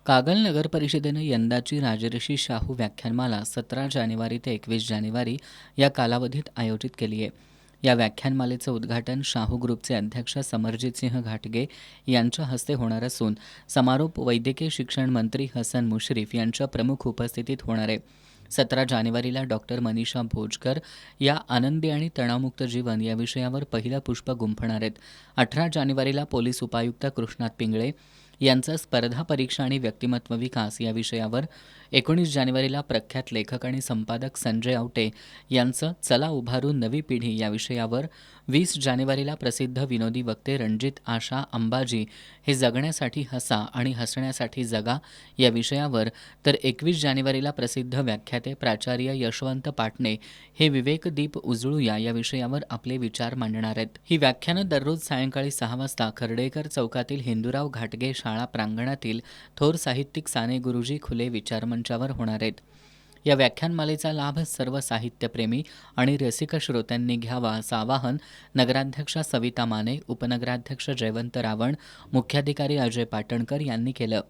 कागल नगर परिषदेनं यंदाची राजर्षी शाहू व्याख्यानमाला 17 जानेवारी ते 21 जानेवारी या कालावधीत आयोजित केली आहे. या व्याख्यानमालेचं उद्घाटन शाहू ग्रुपचे अध्यक्ष समरजितसिंह घाटगे यांच्या हस्ते होणार असून समारोप वैद्यकीय शिक्षण मंत्री हसन मुश्रीफ यांच्या प्रमुख उपस्थितीत होणार आहे. 17 जानेवारीला डॉक्टर मनीषा भोजकर या आनंदी आणि तणावमुक्त जीवन या विषयावर पहिलं पुष्प गुंफणार आहेत. 18 जानेवारीला पोलीस उपायुक्त कृष्णात पिंगळे यांचा स्पर्धा परीक्षा आणि व्यक्तिमत्व विकास या विषयावर, 19 जानेवारीला प्रख्यात लेखक आणि संपादक संजय आवटे यांचं चला उभारू नवी पिढी या विषयावर, 20 जानेवारीला प्रसिद्ध विनोदी वक्ते रणजित आशा अंबाजी हे जगण्यासाठी हसा आणि हसण्यासाठी जगा या विषयावर, तर 21 जानेवारीला प्रसिद्ध व्याख्याते प्राचार्य यशवंत पाटणे हे विवेकदीप उजळूया या विषयावर आपले विचार मांडणार आहेत. ही व्याख्यानं दररोज सायंकाळी 6 वाजता खर्डेकर चौकातील हिंदूराव घाटगे शाळा प्रांगणातील थोर साहित्यिक साने गुरुजी खुले विचारमंचावर होणार आहेत. या व्याख्यानमालेचा लाभ सर्व साहित्यप्रेमी आणि रसिक श्रोत्यांनी घ्यावा असं आवाहन नगराध्यक्षा सविता माने, उपनगराध्यक्ष जयवंत रावण, मुख्याधिकारी अजय पाटणकर यांनी केलं.